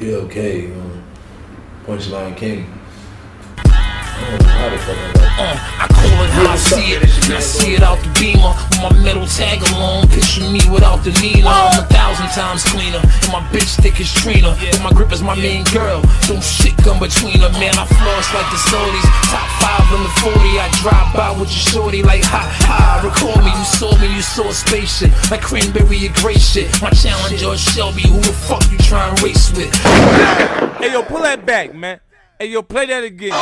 PLK, Punchline King. I don't know how the fuck I call it how I see it. I see it out the beamer with my metal tag along. Picture me without the Nina. I'm 1,000 times cleaner, and my bitch thick as Trina. And my grip is my main girl. Don't shit come between her, man. I floss like the Saudis. Top 5 in the 40. I drive by with your shorty like ha ha. Record me, you saw a spaceship like cranberry and great shit. My challenger Shelby, who the fuck you trying to race with? Hey yo, pull that back, man. Hey yo, play that again. I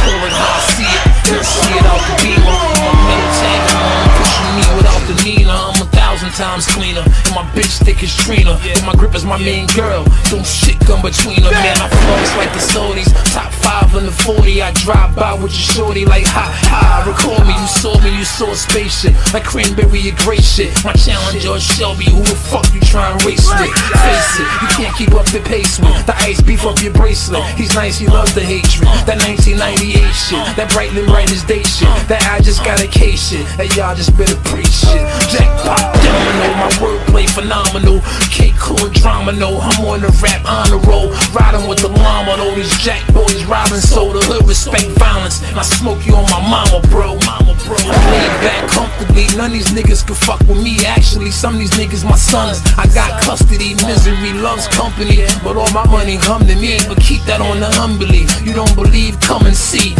call it how I see it. And I see it out the beamer. My metal tag along. Pushing me without the Nina. I'm 1,000 times cleaner, and my bitch thick as Trina. And my grip is my main girl. Don't shit come between her, man. I floss like the Saudis. Top 5 in the 40. I drive by with your shorty like ha ha. Record me, you saw a spaceship like cranberry and great shit. My challenger Shelby, who the fuck you trying to race with? Face it, you can't keep up the pace with the ice beef up your bracelet. He's nice, he loves the hatred. That 1998 shit, that Brightland Writers Day shit, that I just got a case shit, that y'all just better preach shit. Jackpot domino, my wordplay phenomenal. Cake cool and drama, no, I'm on the rap honor roll. Riding with the llama, though these jack boys robbing soda. Hood respect violence, and I smoke you on my mama, bro. I'm laid back comfortably, none of these niggas can fuck with me. Actually, some of these niggas my sons. I got custody, misery loves company, but all my money come to me. But keep that on the humbly. You don't believe, come and see.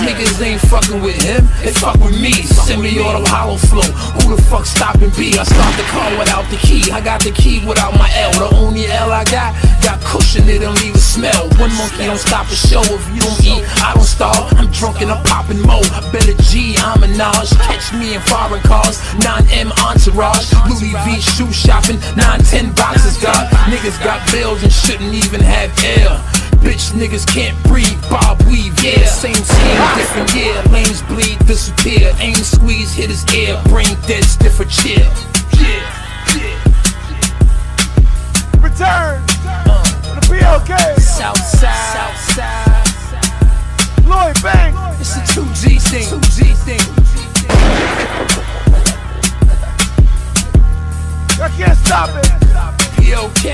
Niggas ain't fucking with him, they fuck with me. Semi-auto hollow flow, who the fuck stopping B? I start the car without the key, I got the key without my L. The only L I got cushion, it don't leave a smell. One monkey don't stop a show, if you don't eat, I don't starve. I'm drunk and I'm popping mo. Better G, I'm a Naj. Catch me in foreign cars, 9M entourage. Louis V shoe shopping, 910 boxes got. Niggas got bills and shouldn't even have air. Bitch niggas can't breathe, bob weave, yeah. Same team, different year. Lanes bleed, disappear. Aim squeeze, hit his ear. Brain dead, stiff or chill. Return to the PLK. Southside. Lloyd Bang. It's a 2G thing. I can't stop it. PLK.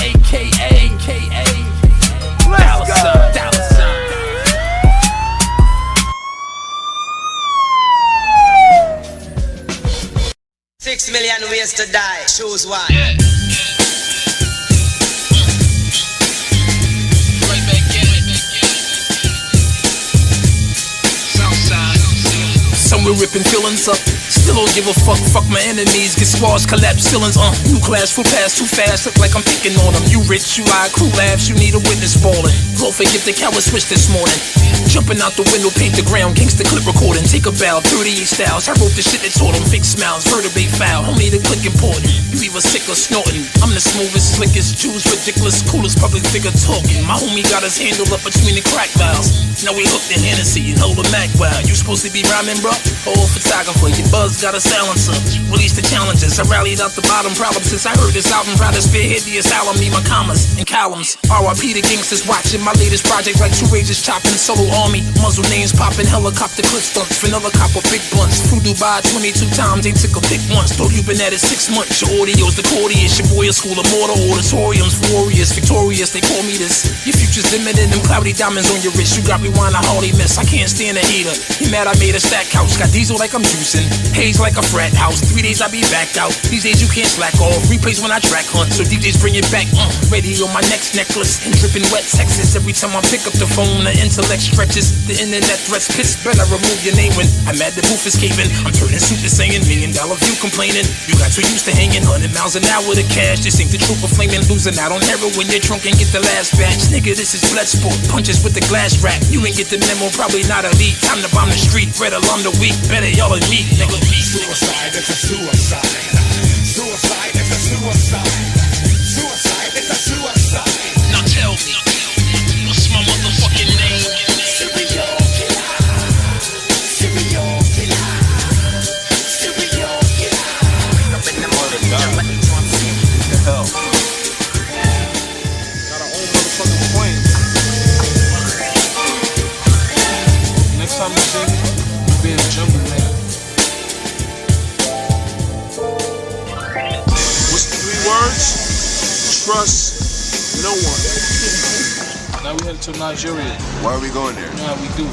AKA. Let's go. Dollar sign. $6 million ways to die. Choose one. Somewhere ripping feelings up. Still don't give a fuck my enemies. Get squash, collapse ceilings, New class, full pass, too fast. Look like I'm picking on them. You rich, you lie, crew laughs, you need a witness balling. Blow fake if the coward switch this morning. Jumping out the window, paint the ground, gangsta clip recording. Take a bow, 38 styles. I wrote the shit that taught them. Fake smiles, vertebrae foul. Homie, the click important. You either sick or snorting. I'm the smoothest, slickest, Jews ridiculous, coolest public figure talking. My homie got his handle up between the crack valves. Now we hooked in Hennessy and hold a Mac wow. You supposed to be rhyming, bro? Oh, photographer, your buzz got a silencer. Release the challenges. I rallied out the bottom problem since I heard this album. Proud to spearhead the asylum. Need my commas and columns. RIP the gangsters watching my latest project like two razors chopping. Solo army, muzzle names popping. Helicopter clip stunts. Vanilla copper, big blunts. Flew Dubai 22 times. They took a pic once. Thought you been at it 6 months. Your audio's the cordiest. Your boy a school of mortar auditoriums. Warriors, victorious. They call me this. Your future's dimming in them cloudy diamonds on your wrist. You got rewind, I hardly miss. I can't stand a hater. He mad I made a stack couch. Got diesel like I'm juicing. Haze like a frat house. 3 days I be backed out. These days you can't slack off. Replays when I track hunt. So DJs bring it back. Ready on my next necklace. And dripping wet Texas. Every time I pick up the phone, the intellect stretches. The internet threats pits. Better remove your name when I'm mad the booth is caving. I'm turning super singing. $1 million view complaining. You got too used to hanging 100 miles an hour to cash. This ain't the truth of flaming. Losing out on heroin. You're drunk and get the last batch. Nigga, this is blood sport. Punches with the glass wrap. You ain't get the memo. Probably not elite. Time to bomb the street. Red alarm the week. Better y'all and me, nigga. Suicide, it's a suicide. Suicide, it's a suicide. Suicide, it's a suicide. Now tell me, what's my motherfucking name? Serial killer. Serial killer. Serial killer. Up in the morning, the hell. Got our own motherfucking point. Next time you see me, you'll be in the jungle, man. Now we headed to Nigeria. Why are we going there? Now we do.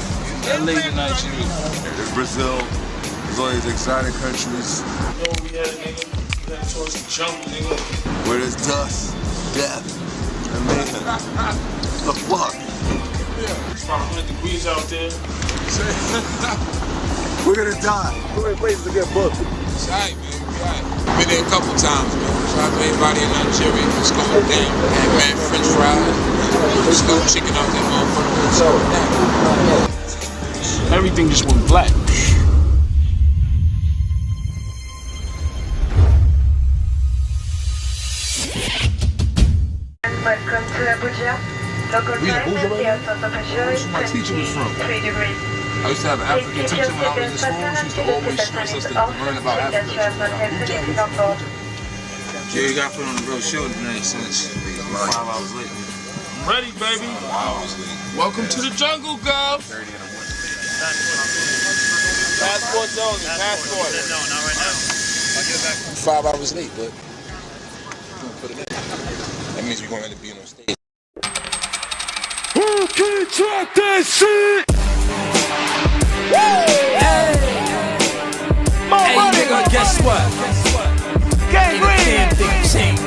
LA to Nigeria. There's Brazil. There's all these exotic countries. You know where we headed, nigga? We headed towards the jungle, nigga. Where there's dust, death, and mayhem. The fuck? Yeah. It's about 100 degrees out there. We're gonna die. Too many places to get booked. It's alright, man. We alright. Been there a couple times, man. Shout out to everybody in Nigeria. It's going down. Had man French fries. Slow chicken out there, motherfucker. It's going down. Everything just went black. Welcome to Abuja. Local time is Where my teacher was from. 3 degrees. I used to have an African teacher when I was in school. She used to always stress us to learn about Africa. Yeah, you got put on the real show tonight since 5 hours late. I'm ready, baby. 5 hours late. Welcome to the jungle, girl. Passports only, passport. No, not right now. I'll get it back. 5 hours late, but put it in. That means we're going to end up being on stage. Who can track that shit? Hey, nigga, guess what? Can't think change.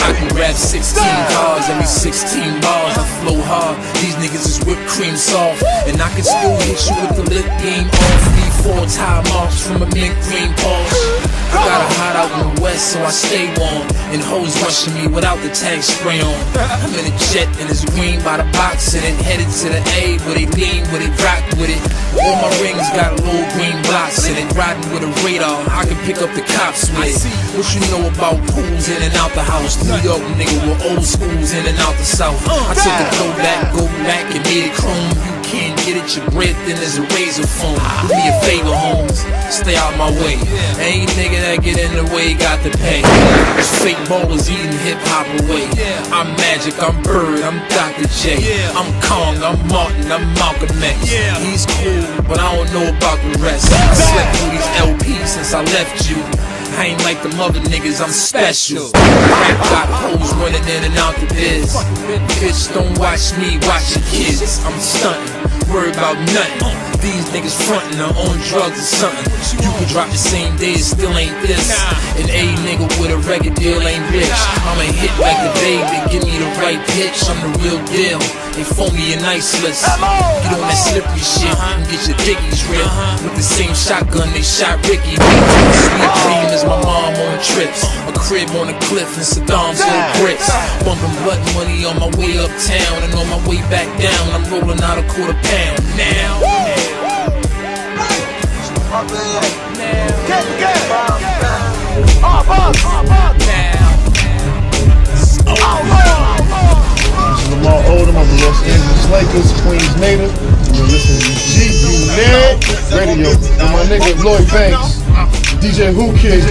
I can grab 16 cars, every 16 bars. I flow hard, these niggas is whipped cream soft. And I can still hit you with the lip game off. 3-4 tie marks from a mint green Porsche. I got a hot out in the west, so I stay warm. And hoes rushing me without the tag spray on. I'm in a jet and it's green by the box. And it headed to the A where they lean, where they rock with it. All my rings got little green blocks. And it riding with a radar, I can pick up the cops with it. What you know about pools in and out the house? New York nigga with old schools in and out the south. I took the go back and made it chrome. You can't get it, your bread thin as a razor phone. Do me a favor, Holmes, stay out my way. Ain't nigga that get in the way got to pay. It's fake ballers eating hip-hop away. I'm Magic, I'm Bird, I'm Dr. J. I'm Kong, I'm Martin, I'm Malcolm X. He's cool, but I don't know about the rest. I slept through these LPs since I left you. I ain't like them other niggas, I'm special. Got hoes running in and out the biz. Bitch, don't watch me, watch your kids. I'm stunting, worry about nothing. These niggas frontin' or on drugs or something. You can drop the same day, it still ain't this. An A nigga with a record deal ain't rich. I'm a hit like the baby, give me the right pitch. I'm the real deal, they phone me a nice list. Get on that slippery shit and get your dickies ripped. With the same shotgun they shot Ricky. Sweet dream is my mom on trips. A crib on a cliff and Saddam's little bricks. Bumping blood money on my way uptown. And on my way back down, I'm rolling out a $quarter pound. Now Lamar Odom, I'm a Los Angeles Lakers, Queens native. You're listening to G-Unit Radio. And my nigga Lloyd Banks, DJ Who Kid.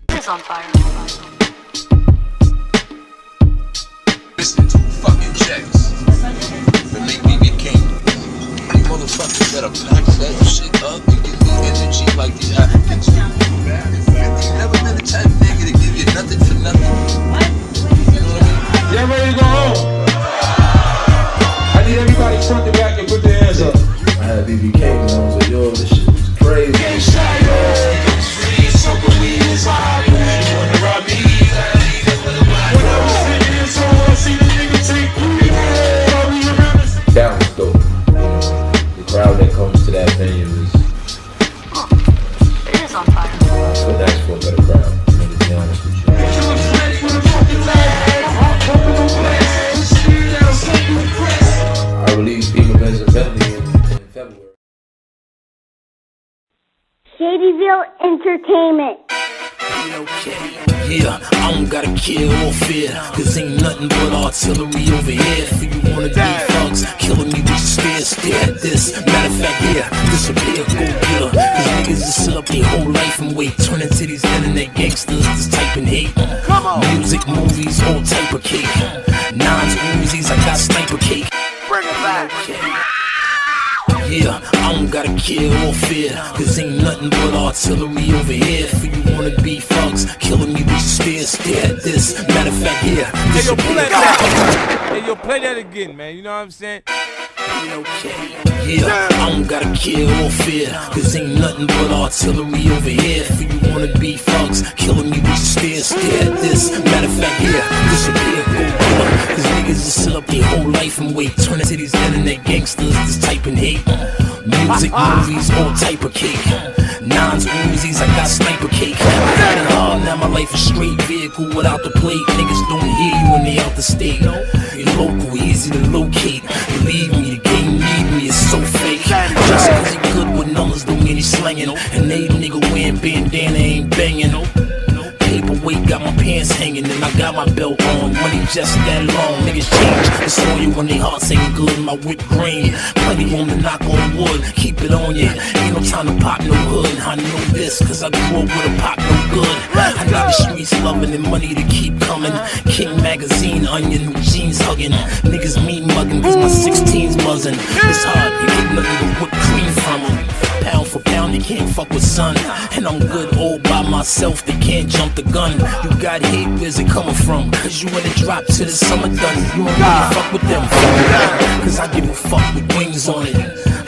It's on fire. Listen to fucking checks. But make me the king. You motherfuckers better pack that shit up and give me energy like the Africans do. You've never been the type of nigga to give you nothing for nothing. You know what I mean? Y'all ready to go home? I need everybody front to back and put their hands up. I had BBK and I was like, yo, this shit was crazy. That was dope. The crowd that comes to that venue is It is on fire. couldn't ask for a better crowd. To be honest with you. I released Beamer Benz and Bentley in February. Shadyville Entertainment. yeah, I don't gotta kill or fear, cause ain't nothing but artillery over here. For you wanna be thugs, killing me with your stare at this. Matter of fact, yeah, disappear, go killer. Cause niggas just sit up their whole life and wait, turn into these internet gangsters, just typing hate. Music, movies, all type of cake. Nines, Uzis, I got sniper cake. Bring it back. Yeah, I I don't gotta kill or fear, cause ain't nothing but artillery over here. For you wanna be fucks, killing me with stare at this. Matter of fact, here. Hey, yo, play that. Hey, yo, play that again, man. You know what I'm saying? Yeah, I don't gotta kill or fear, cause ain't nothing but artillery over here. For you wanna be fucks, killing me with stare at this. Matter of fact, here, disappear, go killer. Cause niggas just sit up their whole life and wait, turn into these internet gangsters, this type and hate. Music, movies, all type of cake. Nines, Uzis, I got sniper cake. I got it all, now my life is straight. Vehicle without the plate. Niggas don't hear you when they out the state. You're local, easy to locate. Believe me, the game need me, it's so fake. Just cause he good with numbers don't mean he's slanging. And they nigga wearing bandana ain't banging. Paperweight, got my pants hanging, and I got my belt on. Money just that long, niggas change. It's on you when they hearts ain't good. My whip green, plenty room to knock on wood. Keep it on you, ain't no time to pop no hood. I know this, cause I grew up with a pop no good. I got the streets loving and money to keep coming. King Magazine, Onion, with jeans hugging. Niggas mean mugging, cause my 16's buzzing. It's hard, you get nothing but whipped cream from them. Pound for pound, they can't fuck with son. And I'm good all by myself, they can't jump the gun. You got hate, where's it coming from? Cause you wanna drop to the summer done. You don't really fuck with them, cause I give a fuck with wings on it.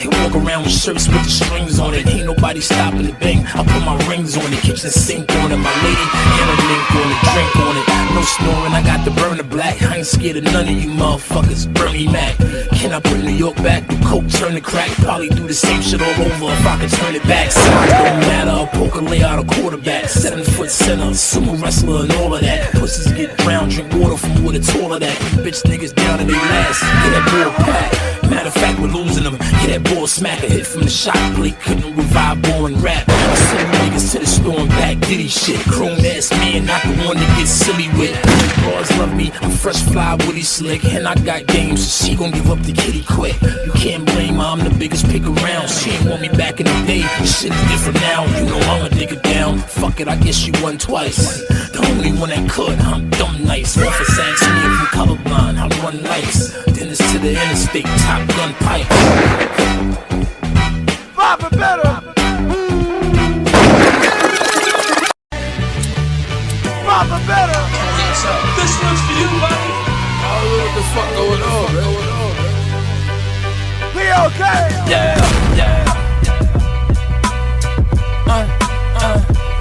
They walk around with shirts with the strings on it. Ain't nobody stopping the bang. I put my rings on it, kitchen sink on it. My lady, and a link on it, drink on it. No snoring, I got the burner black. I ain't scared of none of you motherfuckers, Bernie Mac. Can I bring New York back? Do coke, turn to crack? Probably do the same shit all over if I could turn it back. Size don't matter, a poker lay out a quarterback. 7 foot center, sumo wrestler and all of that. Pussies get brown, drink water from water, all of that. Bitch niggas down to their last, get that ball pack. Matter of fact, we're losing them. Get that ball smack, a hit from the shot plate. Couldn't revive boring rap. I send you niggas to the store and back diddy shit. Chrome ass man, not the one to get silly with. Bros love me, I'm fresh fly, woody slick. And I got games, so she gon' give up the kitty quick. You can't blame her, I'm the biggest pick around. She ain't want me back in the day, shit is different now. You know I'ma dig it down. Fuck it, I guess you won twice. The only one that could, I'm dumb nice. Office asked me if I'm colorblind, I run lights. Then it's to the interstate, Top Gun pipe. Papa better. Papa better. This one's for you, buddy. Oh, what the fuck going on, man? PLK. Yeah.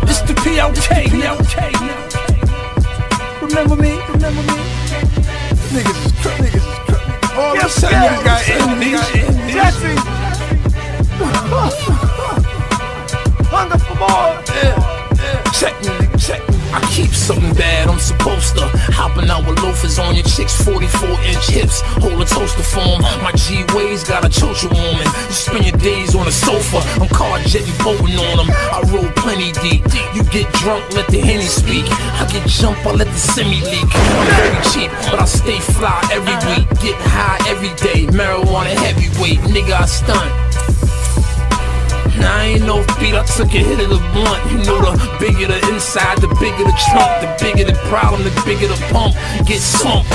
It's the PLK. Remember me? Niggas is crook. All them niggas got enemies. Jesse. Hunger for more. Check me, nigga, check me. I keep something bad, I'm supposed to. Hopping out with loafers on your chick's 44-inch hips. Hold a toaster form. My G-Ways got a chocha woman. You spend your days on a sofa. I'm car jetting, boating on them. I roll plenty deep. You get drunk, let the Henny speak. I get jump, I let the semi leak. I'm very cheap, but I stay fly every week. Get high every day. Marijuana heavyweight, nigga, I stunt. Now I ain't no beat, I took a hit of the blunt. You know the bigger the inside, the bigger the trunk. The bigger the problem, the bigger the pump. Get slumped,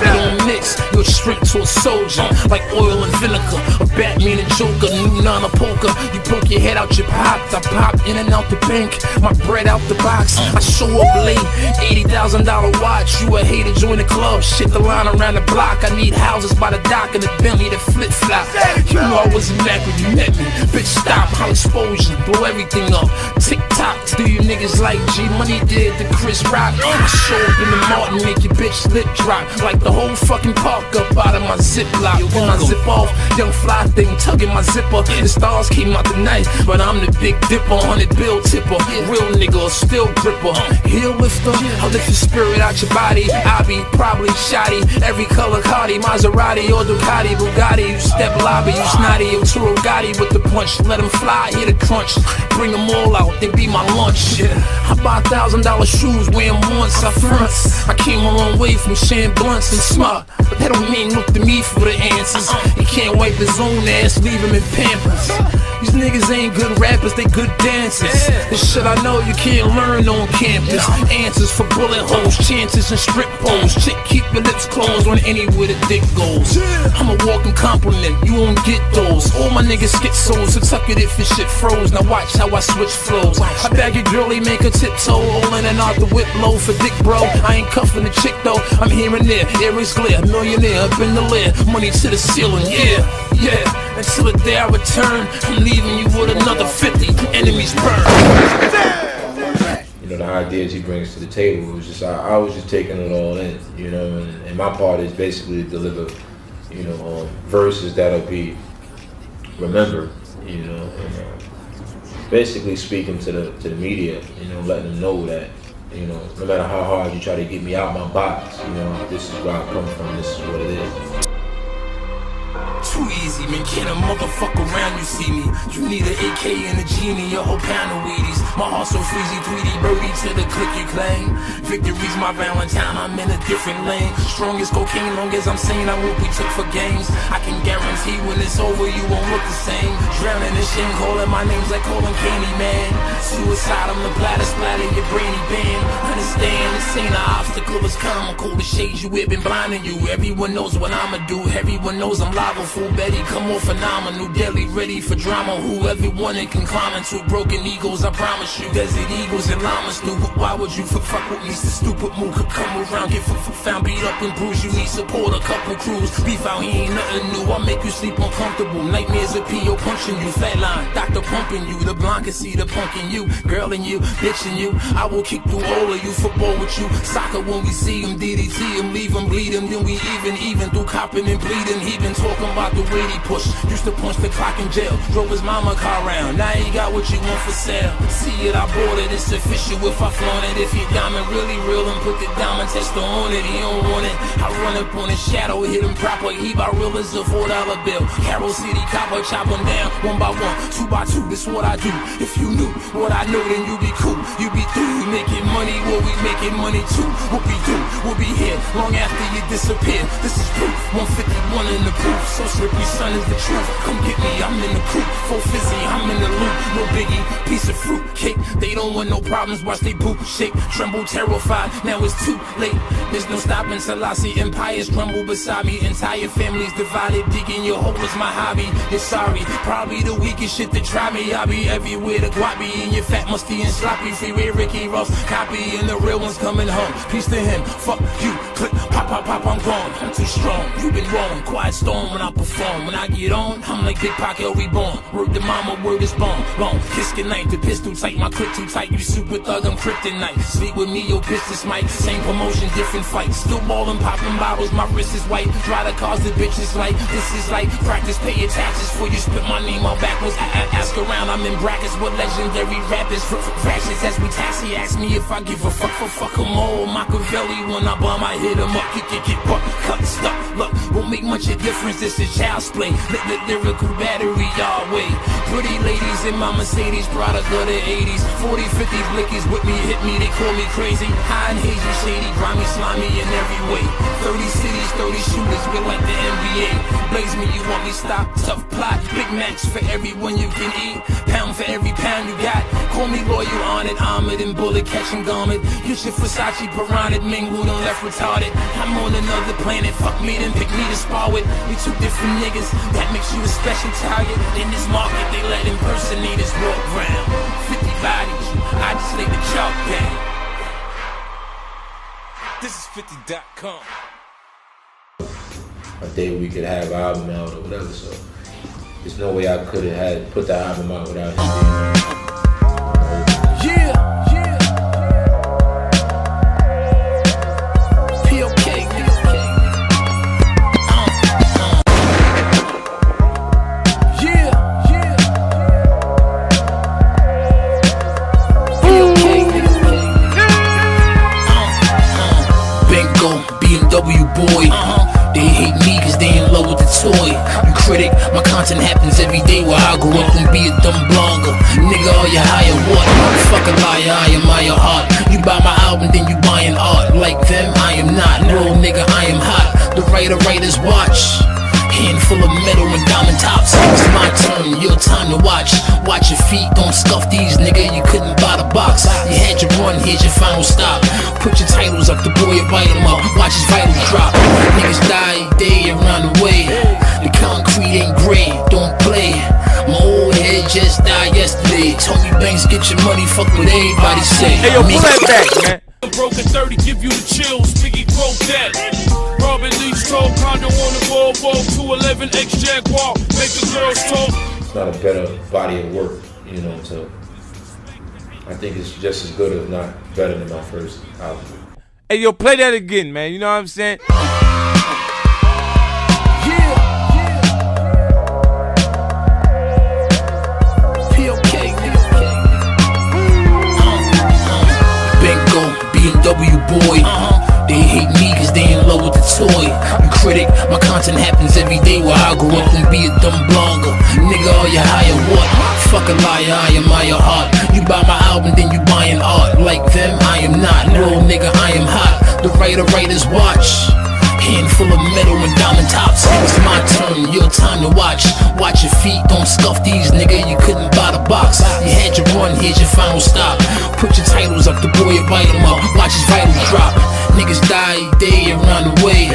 they don't mix. You'll shrink to a soldier, like oil and vinegar. A Batman and Joker, new Nana poker. You poke your head out your pops, I pop in and out the bank. My bread out the box, I show up late. $80,000 watch, you a hater, join the club. Shit the line around the block. I need houses by the dock and the Bentley that flip flop. You know I wasn't mad when you met me, bitch. Stop. I'll expose you, blow everything up. Tick-tock, do you niggas like G Money did to Chris Rock? I show up in the Martin, make your bitch lip drop. Like the whole fucking park up out of my ziplock. When I zip off, young fly thing tugging my zipper. The stars came out the night, but I'm the big dipper, 100 bill tipper. Real nigga, still gripper. Heel lifter, I'll lift your spirit out your body. I be probably shoddy, every color Coti, Maserati or Ducati, Bugatti. You step lobby, you snotty, you Turo Gotti with the punch. Let him fly, hit a crunch, bring them all out, they be my lunch. I buy $1,000 shoes, wear them once, I fronts. I came a long way from sharing blunts and smart, but that don't mean look to me for the answers. He can't wipe his own ass, leave him in Pampers. These niggas ain't good rappers, they good dancers. This shit I know you can't learn on campus. Answers for bullet holes, chances and strip poles. Chick, keep your lips closed on anywhere the dick goes. I'm a walking compliment, you won't get those. All my niggas schizos, so tuck it if your shit froze. Now watch how I switch flows. I bag your girlie, make her tiptoe, all in and out the whip low for dick, bro. I ain't cuffing the chick though, I'm here and there, air is clear, millionaire up in the lair, money to the ceiling, yeah. Until the day I return, I'm leaving you with another 50, enemies burn. You know, the ideas he brings to the table, it was just, I was just taking it all in, you know, and my part is basically to deliver, you know, verses that'll be remembered, you know, and basically speaking to the media, you know, letting them know that, you know, no matter how hard you try to get me out my box, you know, this is where I come from, this is what it is. Too easy, man, can't a motherfucker around you see me. You need an AK and a genie, a whole pound of Wheaties. My heart so freezy, tweety, birdie to the click you claim. Victory's my Valentine, I'm in a different lane. Strong as cocaine, long as I'm sane, I won't be took for games. I can guarantee when it's over, you won't look the same. Drowning in shame, calling my names like calling Candyman. Suicide, I'm the bladder splatter, your brainy band. Understand, this ain't an obstacle, it's comical. The shades you wear been blinding you. Everyone knows what I'ma do, everyone knows I'm liable. Full Betty, come on phenomenal, deadly, ready for drama. Who everyone it can climb into, broken egos, I promise you. Desert eagles and llamas do. Why would you fuck with me? The stupid move could come around, get found, beat up and bruised. You need support, a couple crews. Beef out here ain't nothing new. I'll make you sleep uncomfortable. Nightmares of P.O. punching you, flatline, doctor pumping you. The blind can see the punk in you, girl in you, bitch in you. I will kick through all of you, football with you. Soccer when we see him, DDT him, leave him bleeding. Then we even through copping and bleeding. He been talking about the way he push. Used to punch the clock in jail. Drove his mama car round. Now he got what you want for sale. See it, I bought it. It's official if I flaunt it. If your diamond really real and put the diamond tester on it, he don't want it. I run up on his shadow, hit him proper. He about real as a $4 bill. Carroll City copper, chop him down one by one, two by two. This what I do. If you knew what I know, then you be cool. You be through. You making money, well we making money too. We'll be through. We'll be here long after you disappear. This is proof. 151 in the proof. So slippery, son is the truth. Come get me, I'm in the coop. Full fizzy, I'm in the loop. No biggie, piece of fruit cake. They don't want no problems, watch they boot shake. Tremble, terrified, now it's too late. There's no stopping till I see empires crumble beside me. Entire families divided, digging your hole is my hobby. It's sorry, probably the weakest shit to try me. I'll be everywhere, the guap be in your fat, musty and sloppy. Freeway Ricky Ross, copy, and the real one's coming home. Peace to him, fuck you, click, pop, pop, pop, I'm gone. I'm too strong, you been wrong. Quiet storm when I perform. When I get on, I'm like Big Pocket reborn. Word to mama, word is born. Long, kiss goodnight, the pistol tight, my clip too tight. You super thug, I'm kryptonite. Sleep with me, your business mic. Same promotion, different fight. Still ballin', poppin' bottles, my wrist is white. Try to cause the bitches like, this is like practice, pay your taxes before you spit my name on backwards. Ask around, I'm in brackets with legendary rappers. Fractions as we taxi, ask me if I give a fuck em all. Machiavelli, when I bomb, I hit em up. Kick, buck, cut, stuck. Look, won't make much of difference, this is child's play. Lyrical battery, y'all way. Pretty ladies in my Mercedes, product of the 80s. 40, 50 blickies with me, hit me, they call me crazy. High and hazy, shady, grimy, slimy in every way. 30 cities, 30 shooters, we're like the NBA. Blaze me, you want me stop, tough plot. Big Macs for everyone you can eat. Pound for every pound you got. Call me loyal, on it, armored and bullet catching garment. Get your Versace, piranha, mingled and left retarded. I'm on another planet, fuck me, then pick me to spar with. We two different niggas, that makes you a special target. In this market, they let impersonators walk round. 50 bodies, I just lay the chalk down. This is 50.com. A day we could have an album out or whatever, so there's no way I could have had put that album out without him being there. Boy, they hate me cause they in love with the toy. You critic, my content happens every day where I grow up and be a dumb blogger. Nigga, are you high or what? Fuck a liar, I am your heart. You buy my album, then you buying art. Like them, I am not. No, nigga, I am hot. The writers watch. Handful of metal and diamond tops. It's my turn, your time to watch. Watch your feet, don't scuff these, nigga. You couldn't buy the box. You had your run, here's your final stop. Put your titles up, the boy invite him up. Watch his vitals drop. Niggas die get your money, fuck what everybody say. Hey, yo, pull that back, man. Broke at 30, give you the chills, Biggie broke that. Robin Leach told condo on the Volvo 211 X Jaguar, make the girls talk. It's not a better body of work, you know, so I think it's just as good, if not better than my first album. Hey, yo, play that again, man. You know what I'm saying? PLK, Bingo, BMW boy. They hate me cause they in love with the toy. I'm critic, my content happens every day where I grow up and be a dumb blogger. Nigga, are you high or what? Fuck a liar, I am my heart. You buy my album, then you buying art. Like them, I am not. No, nigga, I am hot. The writers watch. Handful of metal and diamond tops. It's my turn, your time to watch. Watch your feet, don't scuff these, nigga. You couldn't buy the box. You had your run, here's your final stop. Put your titles up, the boy invite him up. Watch his vitals drop. Niggas die day and run away.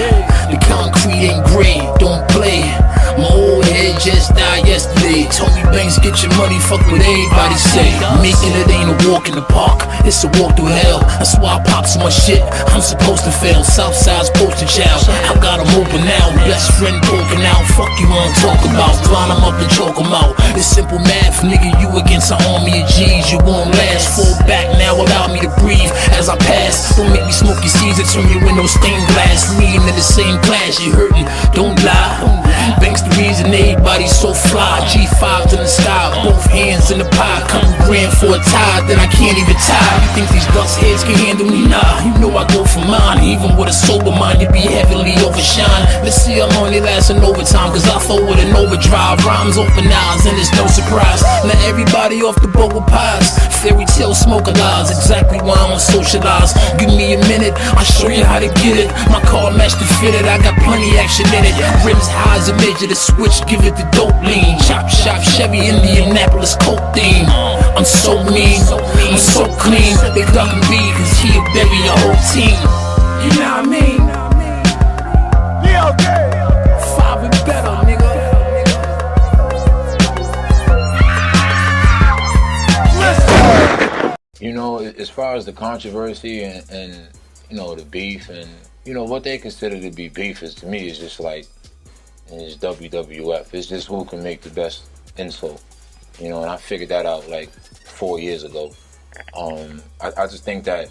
The concrete ain't gray, don't play. My old head just died yesterday. Told me Banks, get your money, fuck what everybody say. Making it ain't a walk in the park, it's a walk through hell. That's why I pop so much shit, I'm supposed to fail. Southside's poster child, I got him open now. Best friend poking out, fuck you wanna talk about. Line him up and choke him out. It's simple math, nigga, you against an army of G's. You won't last, fall back now, allow me to breathe as I pass. Don't make me smoke your seeds and turn your window stained glass. Reading in the same class, you hurting, don't lie. Banks the reason everybody's so fly. G5s in the sky, both hands in the pie. Couple grand for a tie that I can't even tie. You think these dust heads can handle me? Nah, you know I go for mine. Even with a sober mind, you be heavily overshine. Let's see how long they last in overtime, cause I throw with an overdrive. Rhymes open eyes and it's no surprise. Let everybody off the bogle pies. Fairy tale smoker lies, exactly why I don't socialize. Give me a minute, I'll show you how to get it. My car matched and fitted, I got plenty action in it. Rims high as a measure, the switch, give it the dope lean. Chop shop, Chevy, Indianapolis, coke theme. I'm so mean, I'm so clean. They duckin' me cause he'll bury your whole team. You know what I mean? PLK 5 and better, nigga. You know, as far as the controversy and you know, the beef and, you know, what they consider to be beef is, to me, is just like, it's WWF. It's just who can make the best insult. You know, and I figured that out like 4 years ago. I just think that,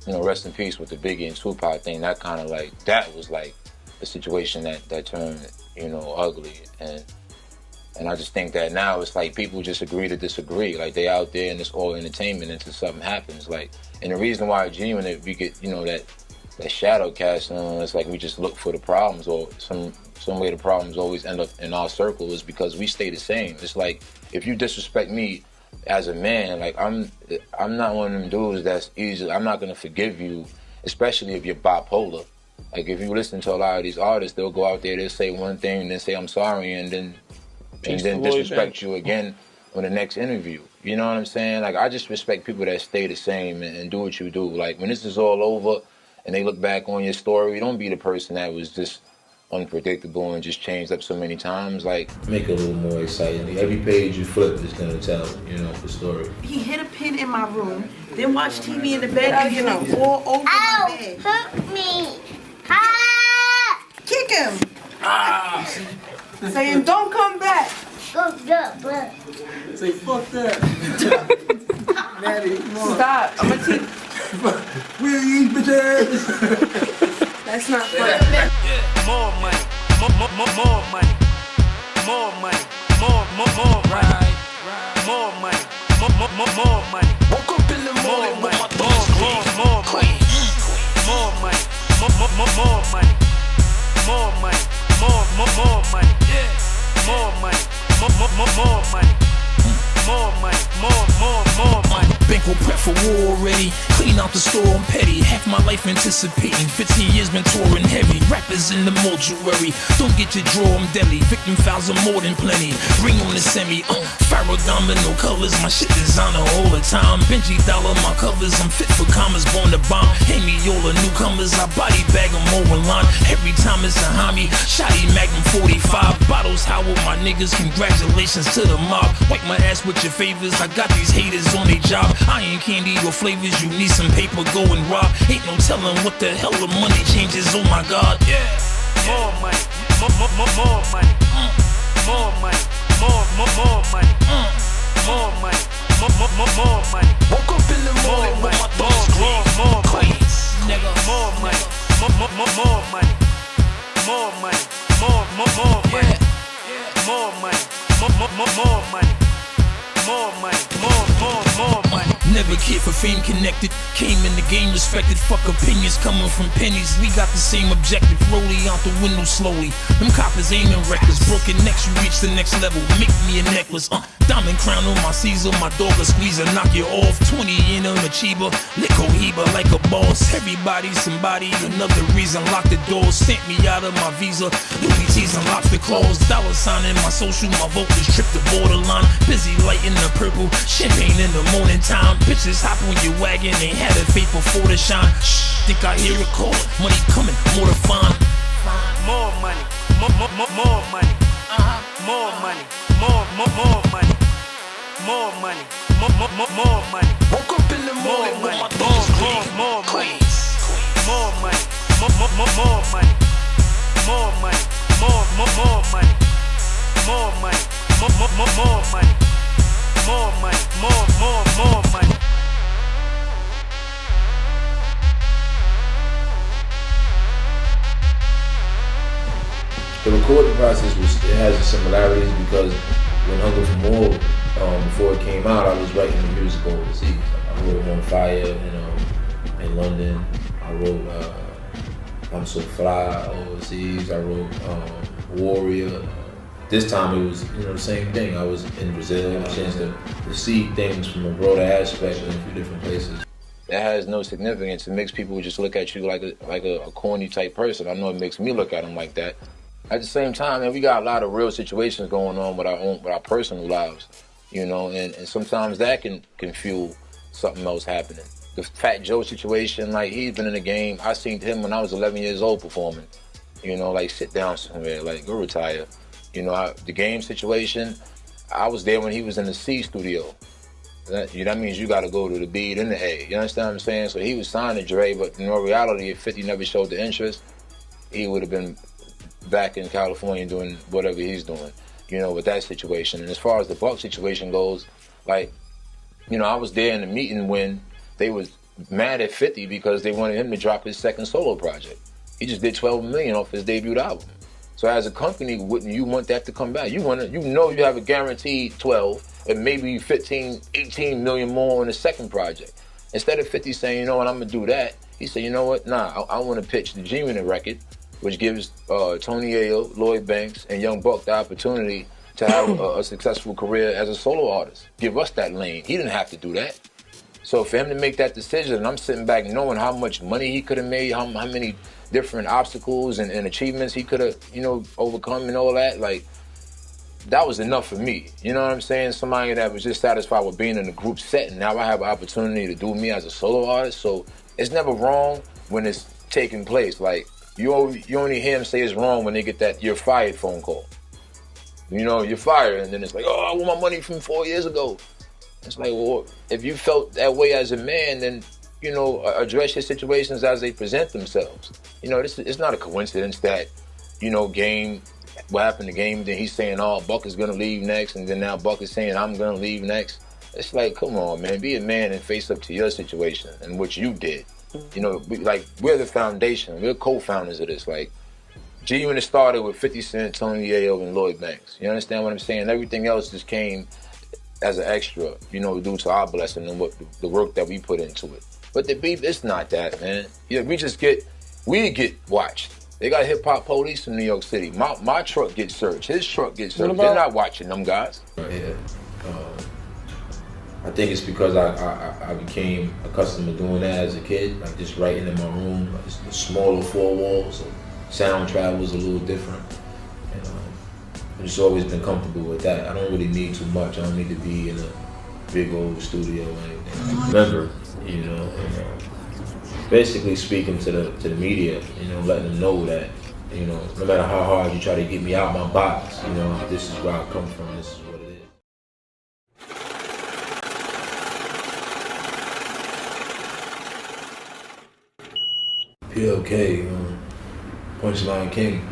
you know, rest in peace with the Biggie and Tupac thing, that kind of like, that was like a situation that turned, you know, ugly. And I just think that now it's like people just agree to disagree. Like, they out there and it's all entertainment until something happens. Like, and the reason why genuinely we get, you know, that shadow casting on, it's like we just look for the problems, or some way the problems always end up in our circle, is because we stay the same. It's like, if you disrespect me as a man, like, I'm not one of them dudes that's easy. I'm not gonna forgive you, especially if you're bipolar. Like, if you listen to a lot of these artists, they'll go out there, they'll say one thing and then say I'm sorry, and then disrespect you again on the next interview. You know what I'm saying? Like, I just respect people that stay the same and do what you do. Like, when this is all over and they look back on your story, don't be the person that was just unpredictable and just changed up so many times. Like, make it a little more exciting. Every page you flip is gonna tell, you know, the story. He hit a pin in my room, then watched TV in the bed, you know, all over my bed. Hurt me. Ah! Kick him. Saying, don't come back. Go, bro. Say, fuck that. Maddie, come on. Stop. I'm gonna teach. We eat bitches. That's not funny. More money, more money, more money, more money, more money, more money. Woke up in the morning with my thoughts clean. More money, more money, more money, more money, more money, more money, more money. More money, more money. Bankroll prep for war already. Clean out the store, I'm petty. Half my life anticipating. 15 years been touring heavy. Rappers in the mortuary. Don't get your draw, I'm deadly. Victim files are more than plenty. Bring on the semi. Paragon, no colors, my shit designer all the time. Benji dollar, my covers, I'm fit for commas, born to bomb. Hang me all the newcomers, I body bag them over line. Every time it's a homie, shotty Magnum 45 bottles. How with my niggas, congratulations to the mob. Wipe my ass with your favors, I got these haters on their job. I ain't candy or flavors, you need some paper, go and rob. Ain't no telling what the hell the money changes, oh my god. Yeah. More money, more money, more money, more money, more money, more money. Woke up in the morning with my thoughts clean. More money, nigga. More money, more money, more money, more money, more money, more money. More money, more money. Never cared for fame connected. Came in the game respected. Fuck opinions coming from pennies. We got the same objective. Rollie out the window slowly. Them coppers aiming reckless. Broken necks, you reach the next level. Make me a necklace. Diamond crown on my Caesar. My dog a squeezer, knock you off. 20 in on a Chiba. Lick Cohiba like a boss. Everybody, somebody, another reason. Lock the doors. Stamp me out of my visa. Louis T's and lobster claws. Dollar sign in my social. My vocals trip the borderline. Busy lighting the purple. Champagne in the morning time. Bitches hop on your wagon. Ain't had a fate before the shine. Shh, think I hear a call. Money coming, more to find. More money, more money, more money, more money, more money, more money. Woke up in the morning with my thoughts clean. More money, more money, more money, more money, more money, more money, more money. More money, more money. The recording process it has similarities because when Hunger for More, before it came out, I was writing the music overseas. I wrote On Fire, in London. I wrote I'm So Fly overseas. I wrote Warrior. This time it was, the same thing. I was in Brazil, a chance to see things from a broader aspect in a few different places. It has no significance. It makes people just look at you like a corny type person. I know it makes me look at them like that. At the same time, man, we got a lot of real situations going on with our personal lives, and sometimes that can fuel something else happening. The Fat Joe situation, like he's been in the game. I seen him when I was 11 years old performing, like sit down somewhere, like go retire. The game situation, I was there when he was in the C studio. That means you got to go to the B then the A. You understand what I'm saying? So he was signed to Dre, but in reality, if 50 never showed the interest, he would have been back in California doing whatever he's doing, with that situation. And as far as the Buck situation goes, I was there in the meeting when they was mad at 50 because they wanted him to drop his second solo project. He just did 12 million off his debut album. So as a company, wouldn't you want that to come back? You have a guaranteed 12 and maybe 15, 18 million more on the second project. Instead of 50 saying, you know what, I'm gonna do that, he said, you know what, nah, I want to pitch the G-Unit record, which gives Tony Ayo, Lloyd Banks, and Young Buck the opportunity to have a successful career as a solo artist. Give us that lane. He didn't have to do that. So for him to make that decision, and I'm sitting back knowing how much money he could have made, how many different obstacles and achievements he could have, overcome and all that, that was enough for me. You know what I'm saying? Somebody that was just satisfied with being in a group setting. Now I have an opportunity to do me as a solo artist. So it's never wrong when it's taking place. You only hear him say it's wrong when they get that "you're fired" phone call. You're fired, and then it's like, oh, I want my money from 4 years ago. It's like, well, if you felt that way as a man, then, address your situations as they present themselves. It's not a coincidence that, Game, what happened to Game, then he's saying, oh, Buck is going to leave next, and then now Buck is saying, I'm going to leave next. It's like, come on, man, be a man and face up to your situation and what you did. We're the foundation. We're co-founders of this. G-Unit started with 50 Cent, Tony Ayo, and Lloyd Banks. You understand what I'm saying? Everything else just came as an extra, due to our blessing and what the work that we put into it. But the beef, it's not that, man. We get watched. They got hip-hop police in New York City. My truck gets searched. His truck gets searched. They're not watching them guys. Yeah. I think it's because I became accustomed to doing that as a kid, just writing in my room, just smaller four walls. So sound travel was a little different. I've just always been comfortable with that. I don't really need too much. I don't need to be in a big old studio or anything. Remember, you know, and, basically speaking to the media, you know, letting them know that, you know, no matter how hard you try to get me out my box, you know, this is where I come from. This is what it is. PLK, Punchline King.